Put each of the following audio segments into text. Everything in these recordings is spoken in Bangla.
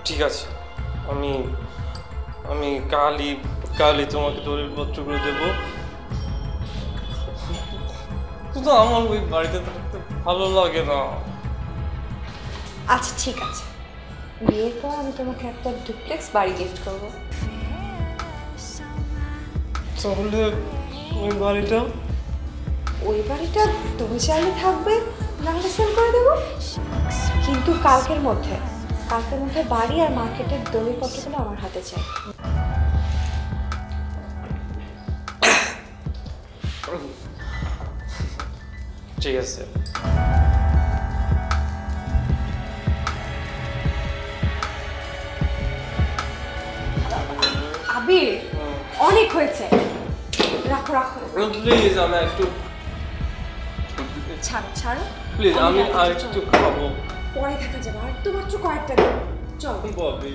ঠিক আছে, আমি আমি কালই কালই তোমাকে দলিলপত্রগুলো দেবো। কিন্তু আমার ওই বাড়িতে থাকতে ভালো লাগে না। আচ্ছা ঠিক আছে, বিয়ের পর আমি তোমাকে একটা ডুপ্লেক্স বাড়ি গিফট করবো। তাহলে ওই বাড়িটা তুমি চাইলে থাকবে, নাহলে সেল করে দেবো। কিন্তু কালকের মধ্যে বাড়ি আর মার্কেটের দলিলপত্রগুলো আমার হাতে চাই। ঠিক আছে। আবির, অনেক হয়েছে, রাখো রাখো। প্লিজ আমি একটু ছাড়ো প্লিজ আমি আর একটু খাবো। পরে থাকা যাবে, আর তো মাত্র কয়েকটা দিন। চল ববি,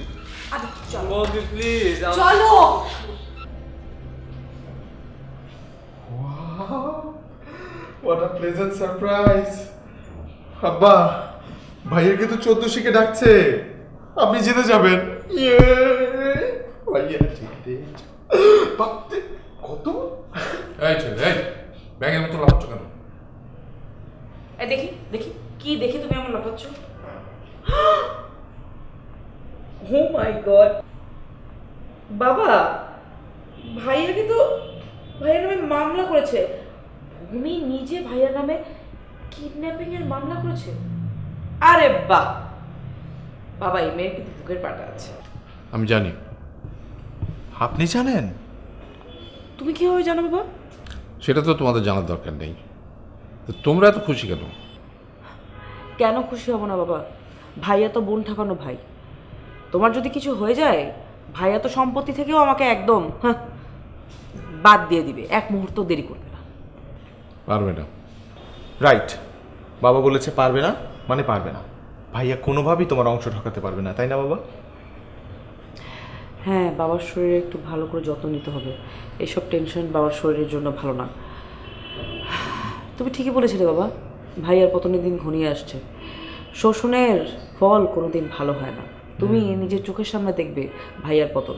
আবির চলো। ববি প্লিজ চলো। What a pleasant surprise! আব্বা, ভাইয়াকে তো 1400 ডাকছে, আপনি জিতে যাবেন। ভাইয়া জিতে বাপরে কত! এই ছেলে, এই ব্যাগের মতো লাফাচ্ছ কেন? এই দেখি দেখি কি দেখে তুমি এমন লাফাচ্ছ? ও মাই গড, বাবা, ভাইয়ের নামে মামলা করেছে। ভূমি নিজে ভাইয়ের নামে কিডন্যাপিং এর মামলা করেছে। আরে বাহ, বাবা এই মেয়ে কিন্তু বুকের পাটা আছে। আমি জানি। আপনি জানেন? তুমি কিভাবে জানো বাবা? সেটা তো তোমাদের জানার দরকার নেই। তো তোমরা এত খুশি কেন? কেন খুশি হব না বাবা? ভাইয়া তো বোন ঠাকানো ভাই। তোমার যদি কিছু হয়ে যায়, ভাইয়া তো সম্পত্তি থেকেও আমাকে একদম বাদ দিয়ে দিবে, এক মুহূর্ত দেরি করবে না। পারবে না। রাইট, বাবা বলেছে পারবে না মানে পারবে না। ভাইয়া কোনোভাবেই তোমার অংশ ঢোকাতে পারবে না, তাই না বাবা? হ্যাঁ, বাবার শরীরে একটু ভালো করে যত্ন নিতে হবে। এসব টেনশন বাবার শরীরের জন্য ভালো না। তুমি ঠিকই বলেছিলে বাবা, ভাইয়ার পতনের দিন ঘনিয়ে আসছে। শোষণের ফল কোনোদিন ভালো হয় না। তুমি নিজের চোখের সামনে দেখবে ভাইয়ার পতন।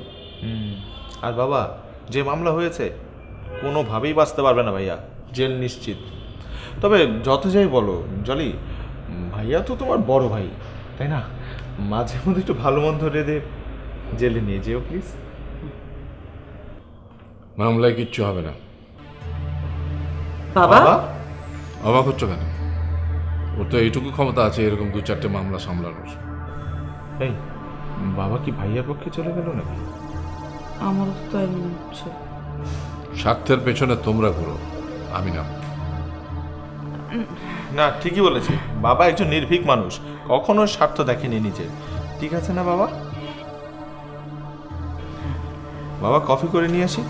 আর বাবা, যে মামলা হয়েছে কোনোভাবেই বাঁচতে পারবে না ভাইয়া, জেল নিশ্চিত। তবে যত যাই বলো জলি, ভাইয়া তো তোমার বড় ভাই, তাই না? মাঝে মধ্যে একটু ভালো মন্দ রেঁধে জেলে নিয়ে যেও প্লিজ। মামলায় কিচ্ছু হবে না। বাবা, অবাক হচ্ছ কেন? ওর তো এইটুকু ক্ষমতা আছে এরকম 2-4টে মামলা সামলানোর। এই বাবা কি ভাইয়ার পক্ষে চলে গেল নাকি? আমারও তো তাই মনে হচ্ছে। স্বার্থের পেছনে তোমরা ঘুরো, আমি না। না, ঠিকই বলেছে বাবা, একজন নির্ভীক মানুষ, কখনো স্বার্থ দেখেনি নিজের। ঠিক আছে না বাবা? বাবা, কফি করে নিয়ে আসি।